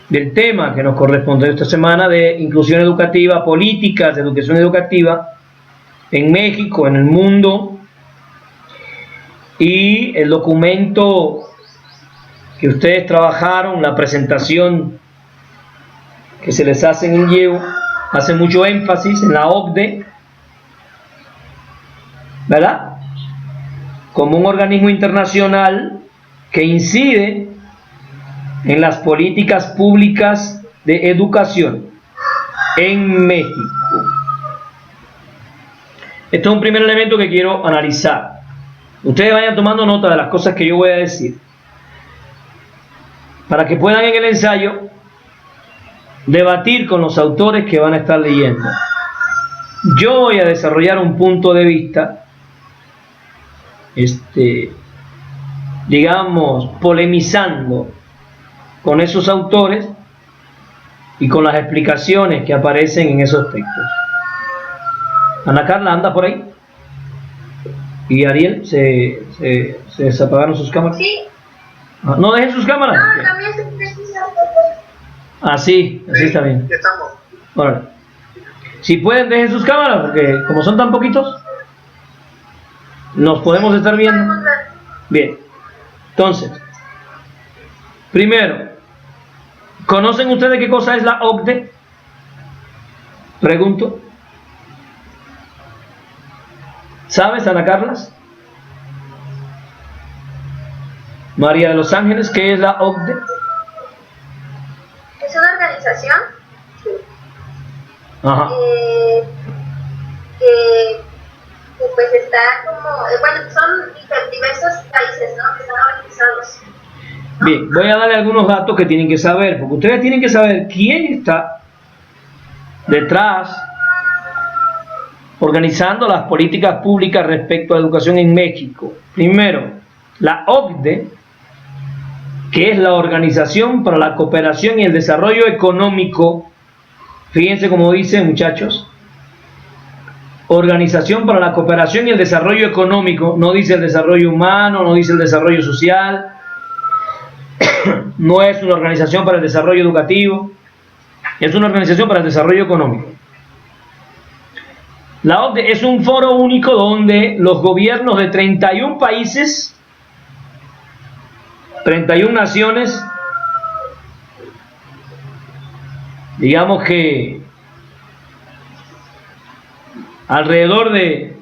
del tema que nos corresponde esta semana de inclusión educativa, políticas de educación educativa en México, en el mundo, y el documento que ustedes trabajaron, la presentación que se les hace en IEU, hace mucho énfasis en la OCDE, ¿verdad? Como un organismo internacional que incide en las políticas públicas de educación en México. Esto es un primer elemento que quiero analizar. Ustedes vayan tomando nota de las cosas que yo voy a decir, para que puedan en el ensayo debatir con los autores que van a estar leyendo. Yo voy a desarrollar un punto de vista, digamos, polemizando con esos autores y con las explicaciones que aparecen en esos textos. Ana Carla, ¿anda por ahí? ¿Y Ariel? ¿Se desapagaron sus cámaras? Sí. Ah, ¿no dejen sus cámaras? No, también se precisa. Así está bien. Ya estamos. Ahora, si pueden, dejen sus cámaras, porque como son tan poquitos, nos podemos estar viendo. Podemos ver. Bien. Entonces, primero, ¿conocen ustedes qué cosa es la OCDE? Pregunto. ¿Sabes, Ana Carlas? María de los Ángeles, ¿qué es la OCDE? Es una organización Ajá. que pues está como, bueno, son diversos países, ¿no? Que están organizados. ¿No? Bien, voy a darle algunos datos que tienen que saber, porque ustedes tienen que saber quién está detrás organizando las políticas públicas respecto a educación en México. Primero, la OCDE, que es la Organización para la Cooperación y el Desarrollo Económico. Fíjense cómo dice, muchachos, Organización para la Cooperación y el Desarrollo Económico, no dice el desarrollo humano, no dice el desarrollo social, no es una organización para el desarrollo educativo, es una organización para el desarrollo económico. La OCDE es un foro único donde los gobiernos de 31 países, 31 naciones, digamos que alrededor de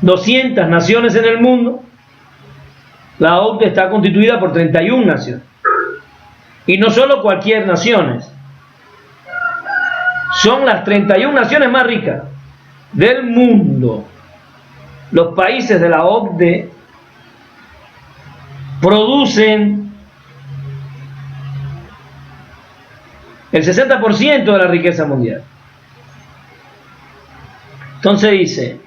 200 naciones en el mundo, la OCDE está constituida por 31 naciones. Y no solo cualquier naciones, son las 31 naciones más ricas del mundo. Los países de la OCDE producen el 60% de la riqueza mundial. Entonces dice,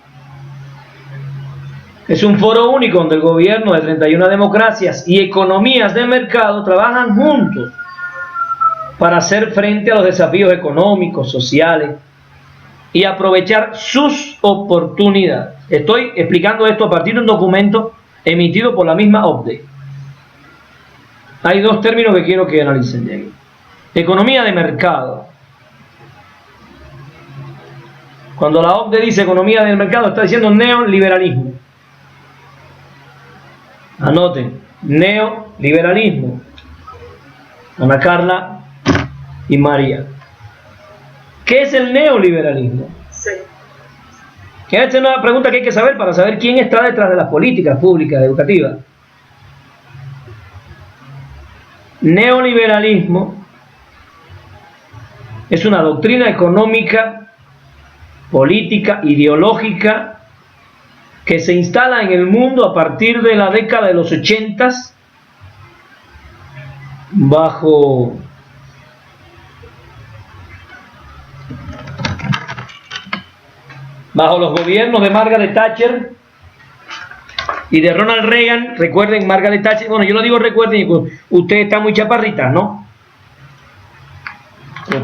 es un foro único donde el gobierno de 31 democracias y economías de mercado trabajan juntos para hacer frente a los desafíos económicos, sociales y aprovechar sus oportunidades. Estoy explicando esto a partir de un documento emitido por la misma OCDE. Hay dos términos que quiero que analicen de aquí. Economía de mercado. Cuando la OCDE dice economía del mercado, está diciendo neoliberalismo. Anoten, neoliberalismo. Ana Carla y María. ¿Qué es el neoliberalismo? Sí. Esta es una pregunta que hay que saber para saber quién está detrás de las políticas públicas educativas. Neoliberalismo es una doctrina económica, política, ideológica que se instala en el mundo a partir de la década de los 80 bajo los gobiernos de Margaret Thatcher y de Ronald Reagan. Recuerden, Margaret Thatcher, bueno, yo lo digo recuerden, ustedes están muy chaparritas, ¿no?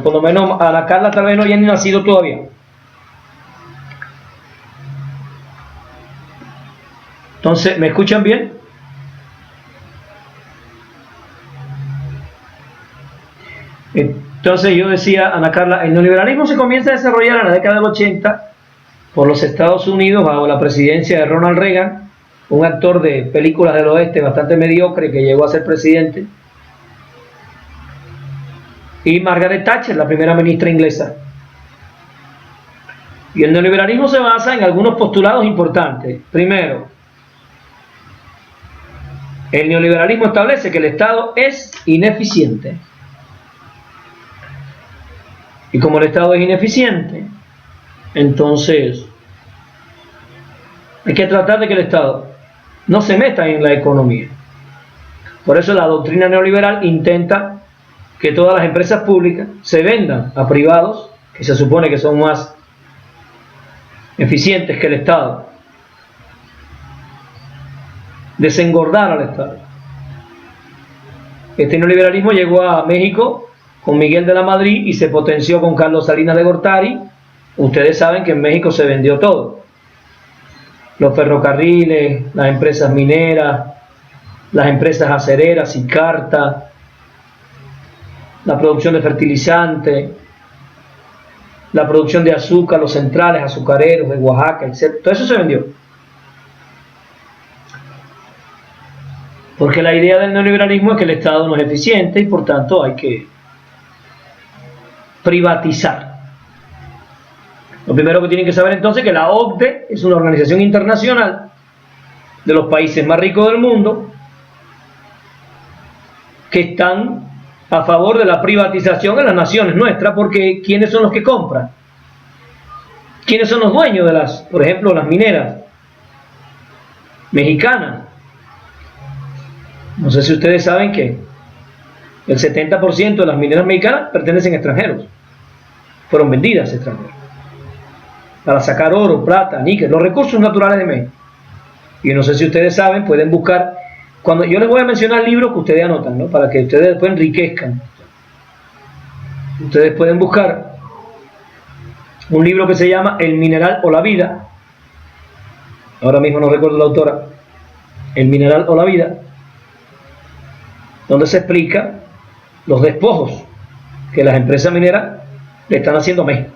Por lo menos a la Carla tal vez no haya ni nacido todavía. Entonces, ¿me escuchan bien? Entonces yo decía, Ana Carla, el neoliberalismo se comienza a desarrollar en la década del 80 por los Estados Unidos bajo la presidencia de Ronald Reagan, un actor de películas del oeste bastante mediocre que llegó a ser presidente, y Margaret Thatcher, la primera ministra inglesa. Y el neoliberalismo se basa en algunos postulados importantes. Primero, el neoliberalismo establece que el Estado es ineficiente. Y como el Estado es ineficiente, entonces hay que tratar de que el Estado no se meta en la economía. Por eso la doctrina neoliberal intenta que todas las empresas públicas se vendan a privados, que se supone que son más eficientes que el Estado. Desengordar al Estado. Este neoliberalismo llegó a México con Miguel de la Madrid y se potenció con Carlos Salinas de Gortari. Ustedes saben que en México se vendió todo. Los ferrocarriles, las empresas mineras, las empresas acereras, Sicarta, la producción de fertilizantes, la producción de azúcar, los centrales azucareros de Oaxaca, etc. Todo eso se vendió. Porque la idea del neoliberalismo es que el Estado no es eficiente y por tanto hay que privatizar. Lo primero que tienen que saber entonces es que la OCDE es una organización internacional de los países más ricos del mundo que están a favor de la privatización en las naciones nuestras, porque ¿quiénes son los que compran? ¿Quiénes son los dueños de las, por ejemplo, las mineras mexicanas? No sé si ustedes saben que el 70% de las mineras mexicanas pertenecen a extranjeros, fueron vendidas a extranjeros para sacar oro, plata, níquel, los recursos naturales de México. Y no sé si ustedes saben, pueden buscar, cuando yo les voy a mencionar libros que ustedes anotan, ¿no? Para que ustedes después enriquezcan. Ustedes pueden buscar un libro que se llama El mineral o la vida. Ahora mismo no recuerdo la autora. El mineral o la vida, donde se explica los despojos que las empresas mineras le están haciendo a México.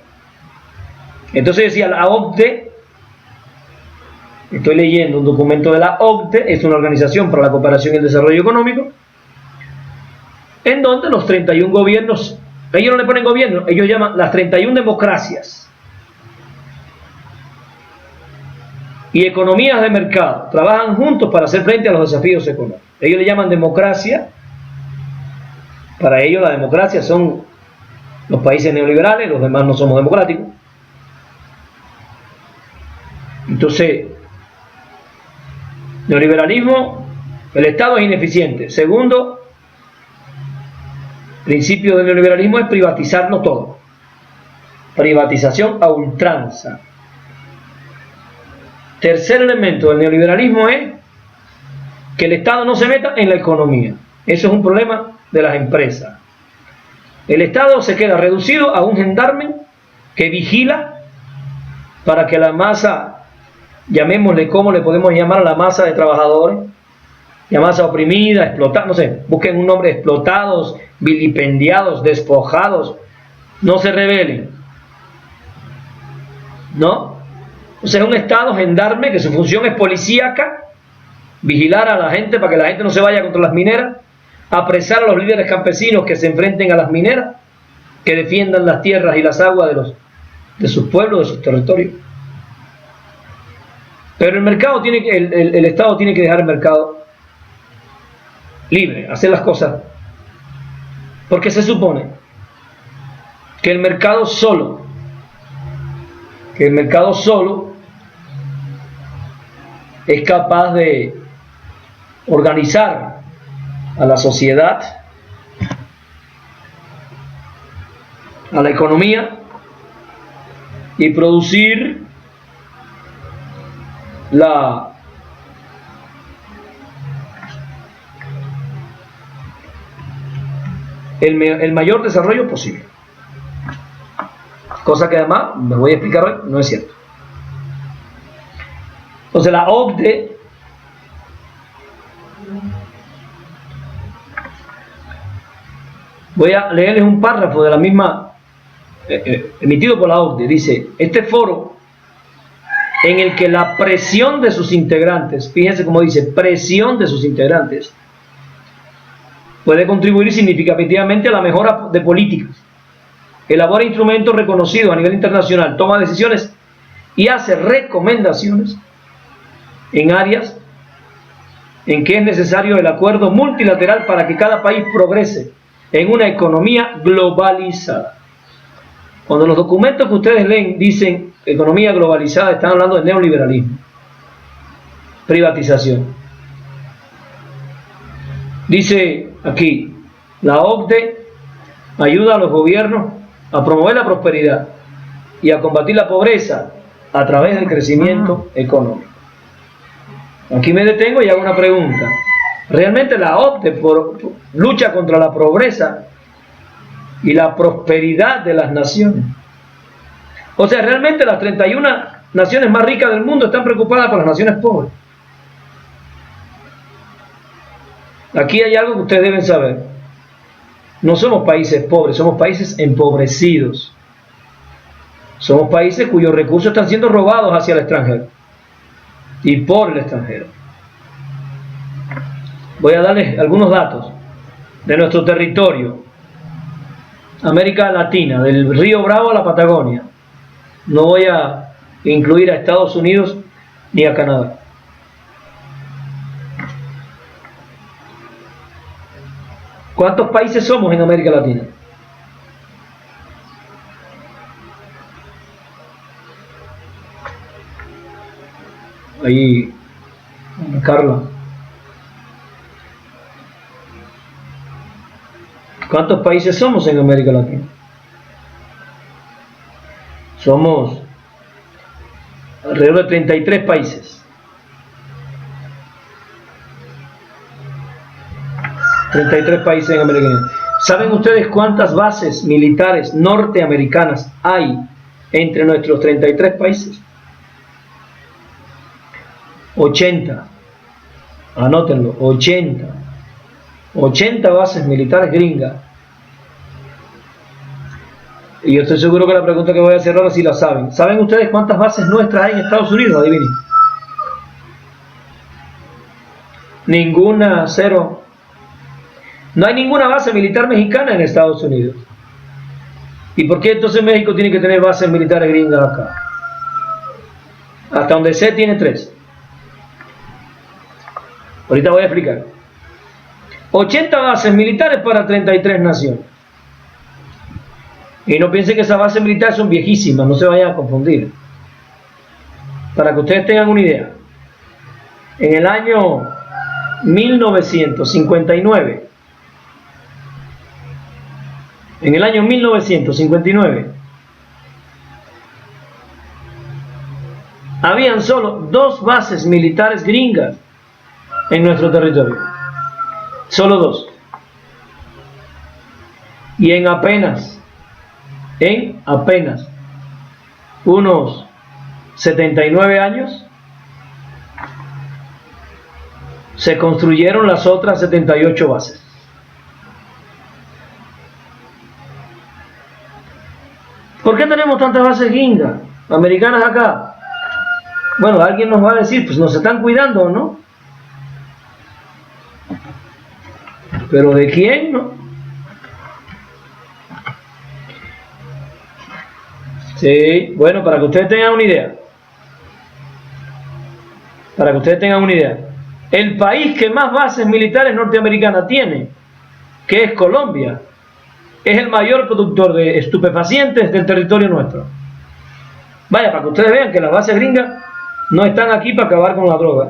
Entonces decía, la OCDE, estoy leyendo un documento de la OCDE, es una organización para la cooperación y el desarrollo económico, en donde los 31 gobiernos, ellos no le ponen gobierno, ellos llaman las 31 democracias y economías de mercado, trabajan juntos para hacer frente a los desafíos económicos. Ellos le llaman democracia. Para ellos la democracia son los países neoliberales, los demás no somos democráticos. Entonces, neoliberalismo, el Estado es ineficiente. Segundo principio del neoliberalismo es privatizarlo todo. Privatización a ultranza. Tercer elemento del neoliberalismo es que el Estado no se meta en la economía. Eso es un problema de las empresas. El Estado se queda reducido a un gendarme que vigila para que la masa, llamémosle como le podemos llamar a la masa de trabajadores, la masa oprimida, explotada, no sé, busquen un nombre, explotados, vilipendiados, despojados, no se rebelen, ¿no? O sea, es un Estado gendarme que su función es policíaca, vigilar a la gente para que la gente no se vaya contra las mineras, apresar a los líderes campesinos que se enfrenten a las mineras, que defiendan las tierras y las aguas de sus pueblos, de sus territorios. Pero el mercado tiene que, el Estado tiene que dejar el mercado libre, hacer las cosas, porque se supone que el mercado solo es capaz de organizar a la sociedad, a la economía y producir el mayor desarrollo posible. Cosa que además, me voy a explicar hoy, no es cierto. Entonces la OCDE Voy a leerles un párrafo de la misma, emitido por la OCDE. Dice, este foro en el que la presión de sus integrantes, fíjense cómo dice, presión de sus integrantes, puede contribuir significativamente a la mejora de políticas, elabora instrumentos reconocidos a nivel internacional, toma decisiones y hace recomendaciones en áreas en que es necesario el acuerdo multilateral para que cada país progrese en una economía globalizada. Cuando los documentos que ustedes leen dicen economía globalizada, están hablando de neoliberalismo, privatización. Dice aquí, la OCDE ayuda a los gobiernos a promover la prosperidad y a combatir la pobreza a través del crecimiento económico. Aquí me detengo y hago una pregunta. ¿Realmente la OCDE lucha contra la pobreza y la prosperidad de las naciones? O sea, realmente las 31 naciones más ricas del mundo están preocupadas por las naciones pobres. Aquí hay algo que ustedes deben saber. No somos países pobres, somos países empobrecidos. Somos países cuyos recursos están siendo robados hacia el extranjero y por el extranjero. Voy a darles algunos datos de nuestro territorio. América Latina, del Río Bravo a la Patagonia. No voy a incluir a Estados Unidos ni a Canadá. ¿Cuántos países somos en América Latina? Ahí, Carla. ¿Cuántos países somos en América Latina? Somos alrededor de 33 países. 33 países en América Latina. ¿Saben ustedes cuántas bases militares norteamericanas hay entre nuestros 33 países? 80. Anótenlo, 80. 80 bases militares gringas. Y yo estoy seguro que la pregunta que voy a hacer ahora sí la saben. ¿Saben ustedes cuántas bases nuestras hay en Estados Unidos? Adivinen. Ninguna, cero. No hay ninguna base militar mexicana en Estados Unidos. ¿Y por qué entonces México tiene que tener bases militares gringas acá? Hasta donde sé tiene 3. Ahorita voy a explicar. 80 bases militares para 33 naciones. Y no piensen que esas bases militares son viejísimas, no se vayan a confundir. Para que ustedes tengan una idea. En el año 1959, habían solo 2 bases militares gringas en nuestro territorio. Solo 2. Y en apenas unos 79 años se construyeron las otras 78 bases. ¿Por qué tenemos tantas bases gringas, americanas acá? Bueno, alguien nos va a decir, pues nos están cuidando, ¿no? ¿Pero de quién, no? Sí, bueno, para que ustedes tengan una idea. El país que más bases militares norteamericanas tiene, que es Colombia, es el mayor productor de estupefacientes del territorio nuestro. Vaya, para que ustedes vean que las bases gringas no están aquí para acabar con la droga.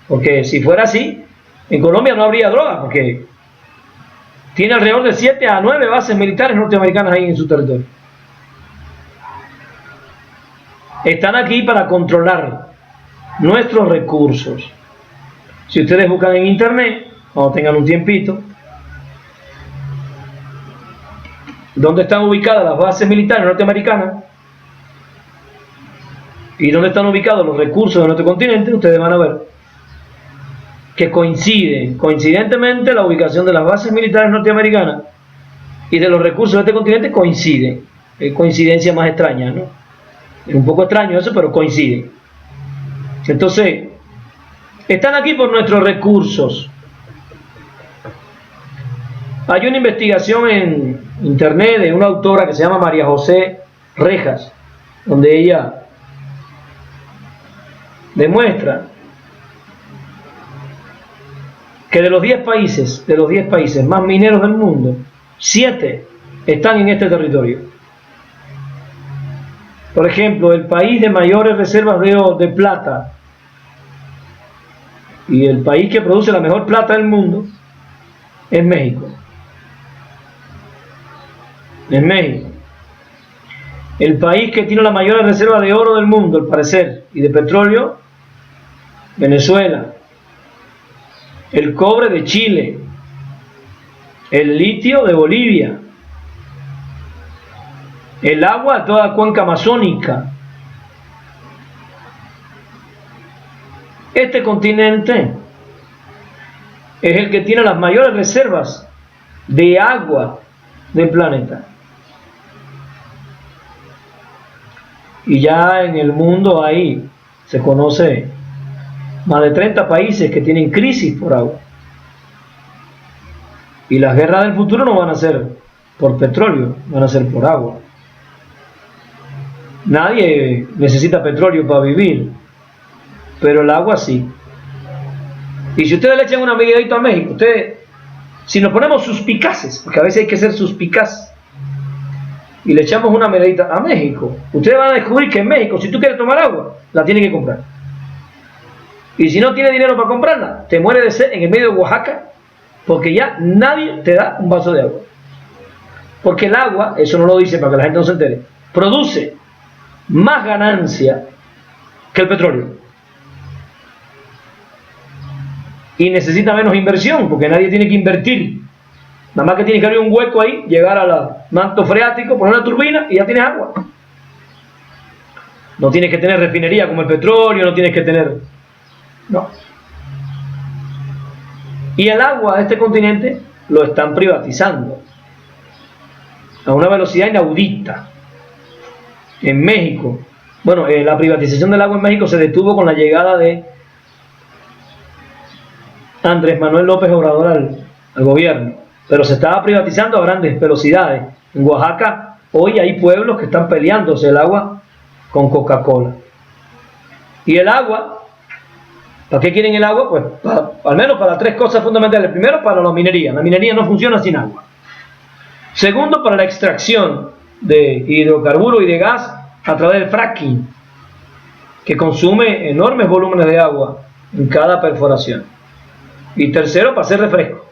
Porque si fuera así, en Colombia no habría droga, porque tiene alrededor de 7 a 9 bases militares norteamericanas ahí en su territorio. Están aquí para controlar nuestros recursos. Si ustedes buscan en internet, cuando tengan un tiempito, dónde están ubicadas las bases militares norteamericanas y dónde están ubicados los recursos de nuestro continente, ustedes van a ver que coincidentemente la ubicación de las bases militares norteamericanas y de los recursos de este continente coinciden. Es coincidencia más extraña, ¿no? Es un poco extraño eso, pero coincide. Entonces, están aquí por nuestros recursos. Hay una investigación en internet de una autora que se llama María José Rejas, donde ella demuestra que de los 10 países más mineros del mundo, 7 están en este territorio. Por ejemplo, el país de mayores reservas de plata y el país que produce la mejor plata del mundo es México. Es México. El país que tiene la mayor reserva de oro del mundo, al parecer, y de petróleo, Venezuela. El cobre de Chile. El litio de Bolivia. El agua de toda la cuenca amazónica. Este continente es el que tiene las mayores reservas de agua del planeta. Y ya en el mundo ahí se conoce más de 30 países que tienen crisis por agua. Y las guerras del futuro no van a ser por petróleo, van a ser por agua. Nadie necesita petróleo para vivir, pero el agua sí. Y si ustedes le echan una miradita a México, ustedes, si nos ponemos suspicaces, porque a veces hay que ser suspicaz, y le echamos una miradita a México, ustedes van a descubrir que en México, si tú quieres tomar agua, la tienes que comprar. Y si no tienes dinero para comprarla, te mueres de sed en el medio de Oaxaca, porque ya nadie te da un vaso de agua. Porque el agua, eso no lo dice para que la gente no se entere, produce más ganancia que el petróleo. Y necesita menos inversión, porque nadie tiene que invertir. Nada más que tiene que abrir un hueco ahí, llegar al manto freático, poner una turbina y ya tienes agua. No tienes que tener refinería como el petróleo, no tienes que tener... No. Y el agua de este continente lo están privatizando a una velocidad inaudita. En México, bueno, la privatización del agua en México se detuvo con la llegada de Andrés Manuel López Obrador al gobierno, pero se estaba privatizando a grandes velocidades. En Oaxaca hoy hay pueblos que están peleándose el agua con Coca-Cola. Y el agua, ¿para qué quieren el agua? Pues al menos para 3 cosas fundamentales. Primero, para la minería. La minería no funciona sin agua. Segundo, para la extracción de hidrocarburos y de gas a través del fracking, que consume enormes volúmenes de agua en cada perforación. Y tercero, para hacer refresco.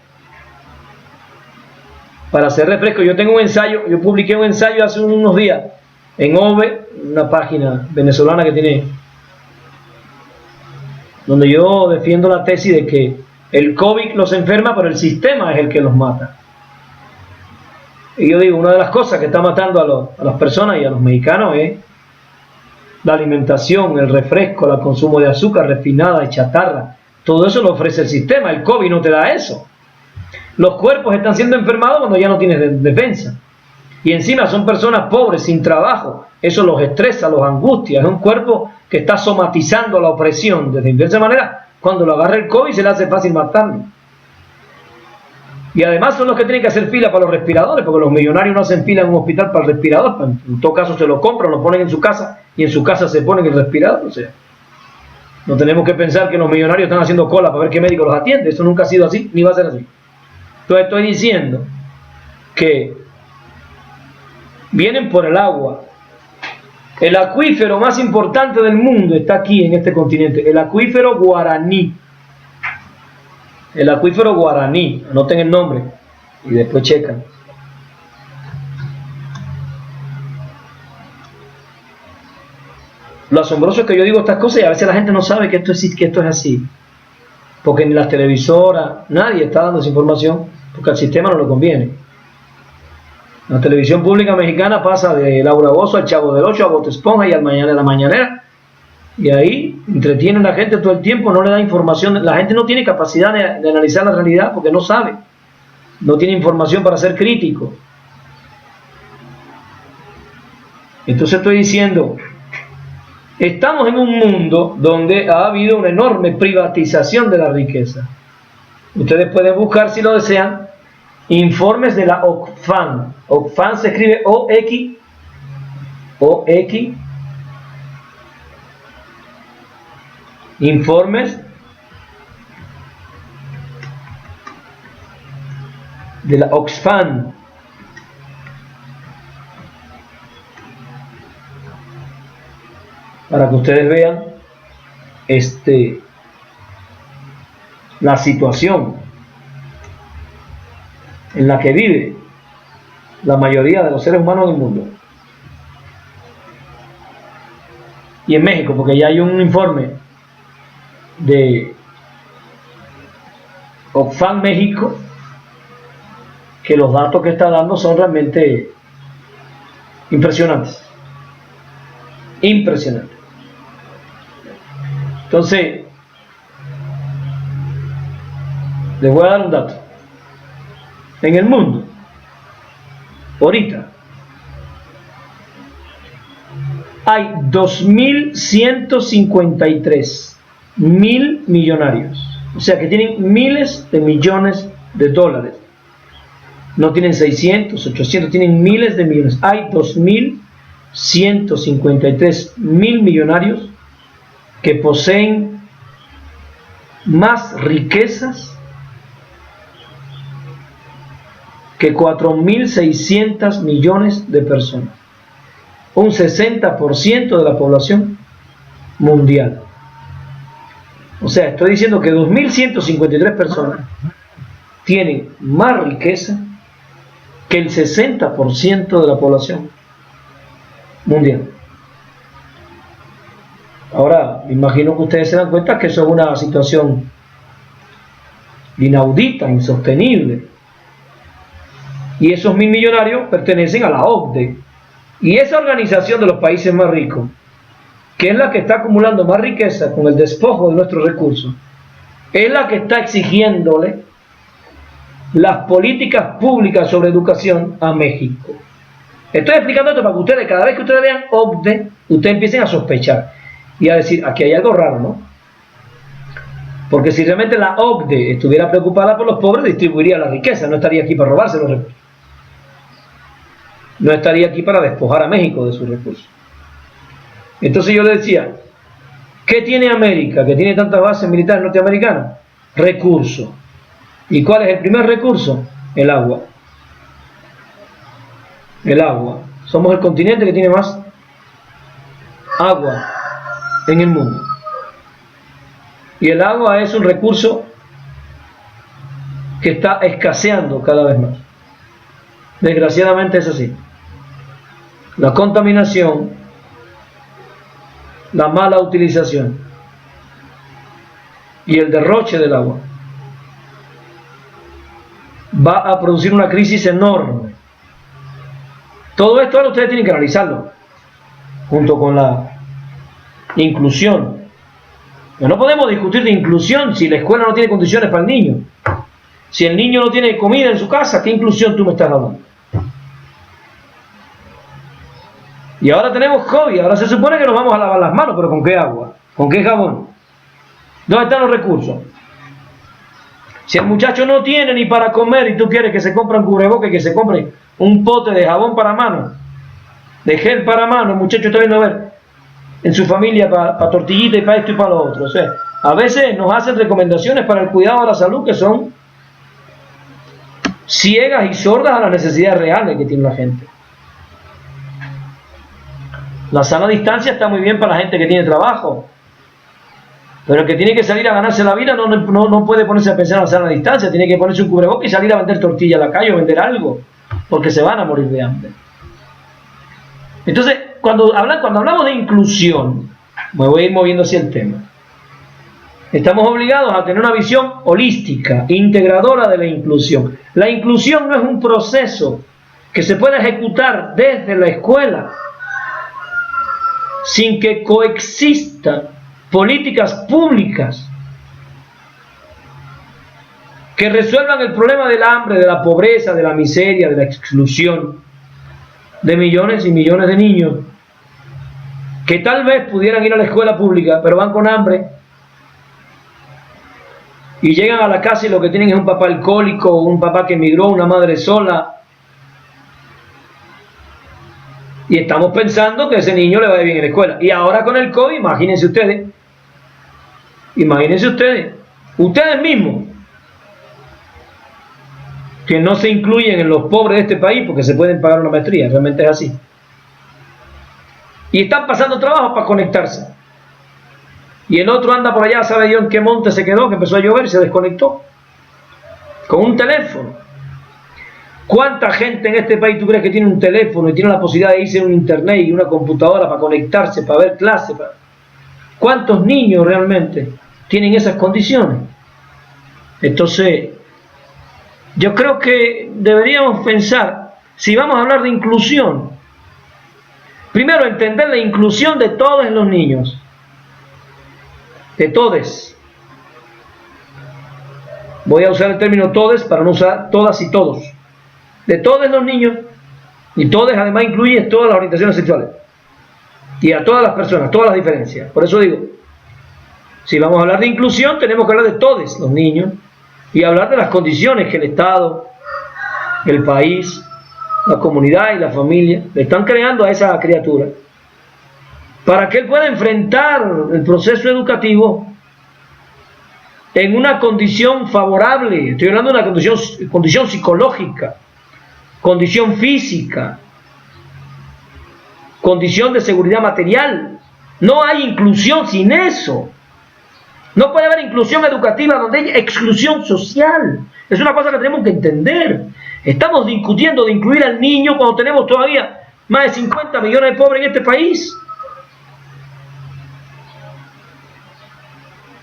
Para hacer refresco, yo tengo un ensayo, yo publiqué un ensayo hace unos días en OVE, una página venezolana que tiene, donde yo defiendo la tesis de que el COVID los enferma, pero el sistema es el que los mata. Y yo digo, una de las cosas que está matando a las personas y a los mexicanos es la alimentación, el refresco, el consumo de azúcar refinada, de chatarra. Todo eso lo ofrece el sistema. El COVID no te da eso. Los cuerpos están siendo enfermados cuando ya no tienes defensa. Y encima son personas pobres, sin trabajo. Eso los estresa, los angustia. Es un cuerpo que está somatizando la opresión. De esa manera, cuando lo agarra el COVID se le hace fácil matarlo. Y además son los que tienen que hacer fila para los respiradores, porque los millonarios no hacen fila en un hospital para el respirador. En todo caso se lo compran, lo ponen en su casa y en su casa se ponen el respirador. O sea, no tenemos que pensar que los millonarios están haciendo cola para ver qué médico los atiende. Eso nunca ha sido así, ni va a ser así. Entonces estoy diciendo que vienen por el agua. El acuífero más importante del mundo está aquí en este continente, el acuífero Guaraní. El acuífero Guaraní, anoten el nombre y después checan. Lo asombroso es que yo digo estas cosas y a veces la gente no sabe que esto es así. Porque ni las televisoras, nadie está dando esa información porque al sistema no le conviene. La televisión pública mexicana pasa de Laura Bozzo al Chavo del Ocho, a Bob Esponja y al Mañana de la Mañanera. Y ahí entretienen a la gente todo el tiempo, no le da información. La gente no tiene capacidad de analizar la realidad porque no sabe. No tiene información para ser crítico. Entonces estoy diciendo, estamos en un mundo donde ha habido una enorme privatización de la riqueza. Ustedes pueden buscar, si lo desean, informes de la Oxfam. Oxfam se escribe O-X, informes de la Oxfam. Para que ustedes vean la situación en la que vive la mayoría de los seres humanos del mundo. Y en México, porque ya hay un informe de Oxfam México que los datos que está dando son realmente impresionantes. Impresionantes. Entonces, les voy a dar un dato. En el mundo, ahorita, hay 2.153.000 millonarios. O sea que tienen miles de millones de dólares. No tienen 600, 800, tienen miles de millones. Hay 2.153.000 millonarios que poseen más riquezas que 4.600 millones de personas. Un 60% de la población mundial. O sea, estoy diciendo que 2.153 personas tienen más riqueza que el 60% de la población mundial. Ahora, me imagino que ustedes se dan cuenta que eso es una situación inaudita, insostenible. Y esos 1.000 millonarios pertenecen a la OCDE. Y esa organización de los países más ricos, que es la que está acumulando más riqueza con el despojo de nuestros recursos, es la que está exigiéndole las políticas públicas sobre educación a México. Estoy explicando esto para que ustedes, cada vez que ustedes vean OCDE, ustedes empiecen a sospechar y a decir, aquí hay algo raro, ¿no? Porque si realmente la OCDE estuviera preocupada por los pobres, distribuiría la riqueza, no estaría aquí para robarse los recursos. No estaría aquí para despojar a México de sus recursos. Entonces yo le decía, ¿qué tiene América, que tiene tantas bases militares norteamericanas? Recursos. ¿Y cuál es el primer recurso? El agua. El agua. Somos el continente que tiene más agua en el mundo. Y el agua es un recurso que está escaseando cada vez más. Desgraciadamente es así. La contaminación, la mala utilización y el derroche del agua va a producir una crisis enorme. Todo esto ahora ustedes tienen que analizarlo junto con la inclusión. Pero no podemos discutir de inclusión si la escuela no tiene condiciones para el niño. Si el niño no tiene comida en su casa, ¿qué inclusión tú me estás hablando? Y ahora tenemos COVID, ahora se supone que nos vamos a lavar las manos, pero ¿con qué agua? ¿Con qué jabón? ¿Dónde están los recursos? Si el muchacho no tiene ni para comer y tú quieres que se compre un cubrebocas y que se compre un pote de jabón para mano, de gel para mano, el muchacho está viendo a ver en su familia para tortillita y para esto y para lo otro. O sea, a veces nos hacen recomendaciones para el cuidado de la salud que son ciegas y sordas a las necesidades reales que tiene la gente. La sana distancia está muy bien para la gente que tiene trabajo, pero el que tiene que salir a ganarse la vida no puede ponerse a pensar en la sana distancia, tiene que ponerse un cubrebocas y salir a vender tortilla a la calle o vender algo, porque se van a morir de hambre. Entonces, cuando hablamos de inclusión, me voy a ir moviendo hacia el tema. Estamos obligados a tener una visión holística, integradora de la inclusión. La inclusión no es un proceso que se pueda ejecutar desde la escuela sin que coexistan políticas públicas que resuelvan el problema del hambre, de la pobreza, de la miseria, de la exclusión de millones y millones de niños que tal vez pudieran ir a la escuela pública, pero van con hambre y llegan a la casa y lo que tienen es un papá alcohólico, un papá que emigró, una madre sola. Y estamos pensando que ese niño le va bien en la escuela. Y ahora con el COVID, imagínense ustedes, ustedes mismos, que no se incluyen en los pobres de este país porque se pueden pagar una maestría, realmente es así. Y están pasando trabajo para conectarse. Y el otro anda por allá, sabe Dios en qué monte se quedó, que empezó a llover y se desconectó. Con un teléfono. ¿Cuánta gente en este país tú crees que tiene un teléfono y tiene la posibilidad de irse a un internet y una computadora para conectarse, para ver clases? ¿Cuántos niños realmente tienen esas condiciones? Entonces, yo creo que deberíamos pensar, si vamos a hablar de inclusión, primero entender la inclusión de todos los niños, de todes. Voy a usar el término todes para no usar todas y todos. De todos los niños, y todos además incluye todas las orientaciones sexuales, y a todas las personas, todas las diferencias. Por eso digo, si vamos a hablar de inclusión, tenemos que hablar de todos los niños, y hablar de las condiciones que el Estado, el país, la comunidad y la familia le están creando a esa criatura, para que él pueda enfrentar el proceso educativo en una condición favorable. Estoy hablando de una condición psicológica, condición física, condición de seguridad material. No hay inclusión sin eso. No puede haber inclusión educativa donde hay exclusión social. Es una cosa que tenemos que entender. Estamos discutiendo de incluir al niño cuando tenemos todavía más de 50 millones de pobres en este país.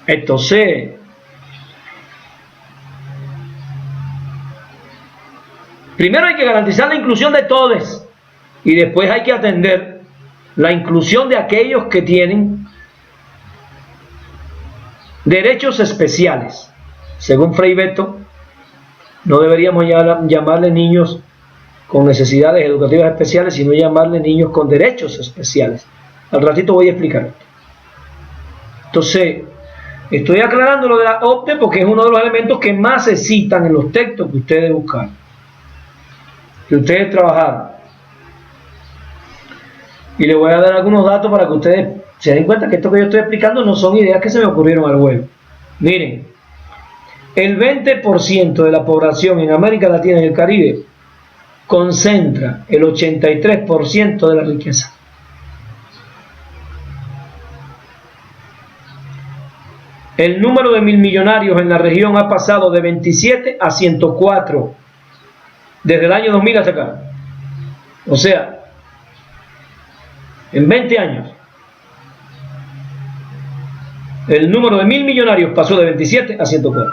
Entonces, primero hay que garantizar la inclusión de todos y después hay que atender la inclusión de aquellos que tienen derechos especiales. Según Frei Beto, no deberíamos llamarle niños con necesidades educativas especiales, sino llamarle niños con derechos especiales. Al ratito voy a explicar esto. Entonces, estoy aclarando lo de la OCDE porque es uno de los elementos que más se citan en los textos que ustedes buscan, que ustedes trabajaron. Y les voy a dar algunos datos para que ustedes se den cuenta que esto que yo estoy explicando no son ideas que se me ocurrieron al vuelo. Miren, el 20% de la población en América Latina y el Caribe concentra el 83% de la riqueza. El número de millonarios en la región ha pasado de 27 a 104 desde el año 2000 hasta acá. O sea, en 20 años, el número de millonarios pasó de 27 a 104.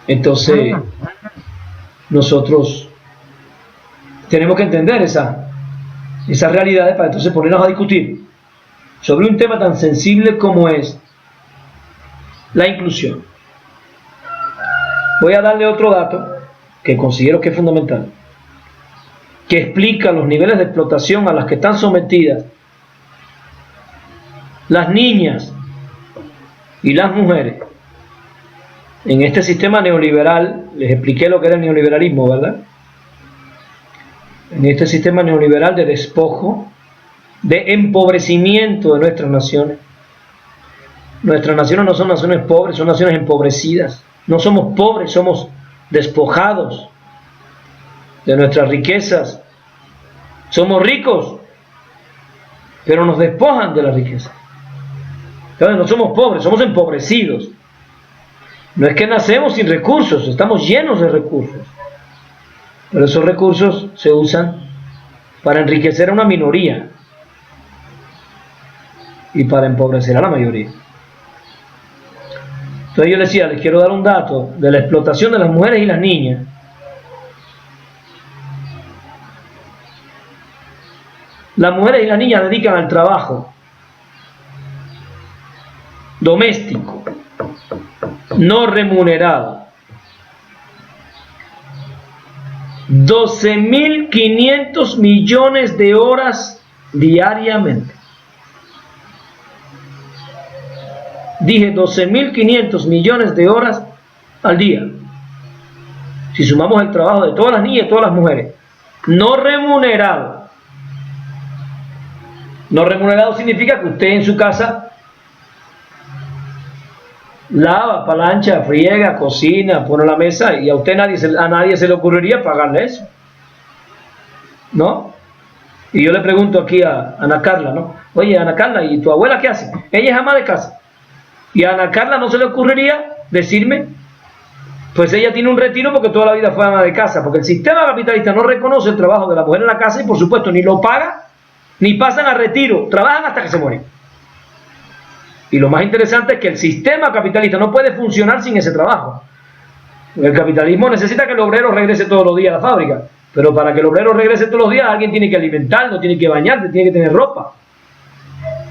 Entonces, nosotros tenemos que entender esas realidades para entonces ponernos a discutir sobre un tema tan sensible como es la inclusión. Voy a darle otro dato que considero que es fundamental, que explica los niveles de explotación a las que están sometidas las niñas y las mujeres en este sistema neoliberal. Les expliqué lo que era el neoliberalismo, ¿verdad? En este sistema neoliberal de despojo, de empobrecimiento de nuestras naciones. Nuestras naciones no son naciones pobres, son naciones empobrecidas. No somos pobres, somos despojados de nuestras riquezas. Somos ricos, pero nos despojan de la riqueza. Entonces no somos pobres, somos empobrecidos. No es que nacemos sin recursos, estamos llenos de recursos. Pero esos recursos se usan para enriquecer a una minoría y para empobrecer a la mayoría. Entonces yo les decía, les quiero dar un dato de la explotación de las mujeres y las niñas. Las mujeres y las niñas dedican al trabajo doméstico, no remunerado, 12.500 millones de horas diariamente. Dije 12.500 millones de horas al día. Si sumamos el trabajo de todas las niñas y todas las mujeres. No remunerado. No remunerado significa que usted en su casa lava, plancha, friega, cocina, pone la mesa y a usted a nadie se le ocurriría pagarle eso. ¿No? Y yo le pregunto aquí a Ana Carla, ¿no? Oye, Ana Carla, ¿y tu abuela qué hace? Ella es ama de casa. Y a Ana Carla no se le ocurriría decirme, pues ella tiene un retiro porque toda la vida fue ama de casa, porque el sistema capitalista no reconoce el trabajo de la mujer en la casa y por supuesto ni lo paga, ni pasan a retiro, trabajan hasta que se mueren. Y lo más interesante es que el sistema capitalista no puede funcionar sin ese trabajo. El capitalismo necesita que el obrero regrese todos los días a la fábrica, pero para que el obrero regrese todos los días alguien tiene que alimentarlo, tiene que bañarlo, tiene que tener ropa,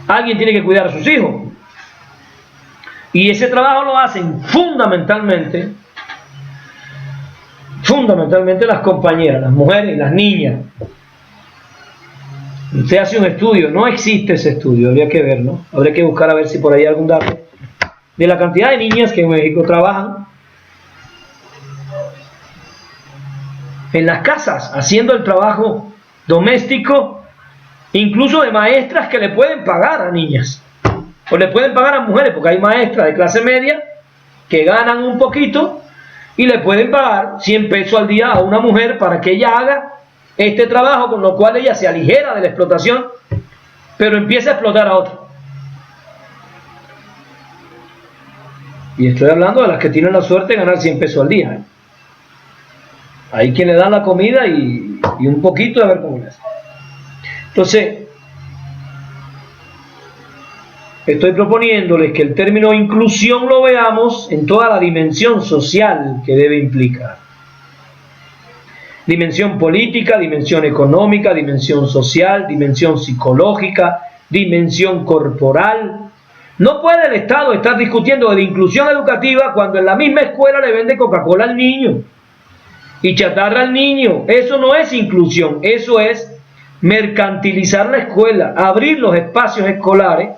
alguien tiene que cuidar a sus hijos. Y ese trabajo lo hacen fundamentalmente las compañeras, las mujeres y las niñas. Usted hace un estudio, no existe ese estudio, habría que ver, ¿no? Habría que buscar a ver si por ahí hay algún dato de la cantidad de niñas que en México trabajan en las casas, haciendo el trabajo doméstico, incluso de maestras que le pueden pagar a niñas, o le pueden pagar a mujeres, porque hay maestras de clase media que ganan un poquito y le pueden pagar 100 pesos al día a una mujer para que ella haga este trabajo, con lo cual ella se aligera de la explotación, pero empieza a explotar a otro. Y estoy hablando de las que tienen la suerte de ganar 100 pesos al día. Hay quien le da la comida y un poquito, a ver cómo le hace. Entonces, estoy proponiéndoles que el término inclusión lo veamos en toda la dimensión social que debe implicar. Dimensión política, dimensión económica, dimensión social, dimensión psicológica, dimensión corporal. No puede el Estado estar discutiendo de la inclusión educativa cuando en la misma escuela le vende Coca-Cola al niño y chatarra al niño. Eso no es inclusión, eso es mercantilizar la escuela, abrir los espacios escolares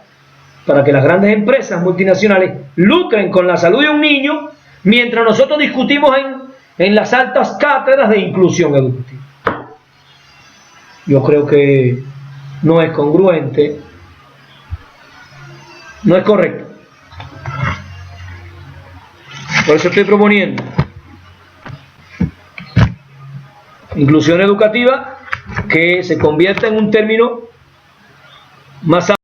para que las grandes empresas multinacionales lucren con la salud de un niño mientras nosotros discutimos en las altas cátedras de inclusión educativa. Yo creo que no es congruente, no es correcto. Por eso estoy proponiendo inclusión educativa que se convierta en un término más amplio.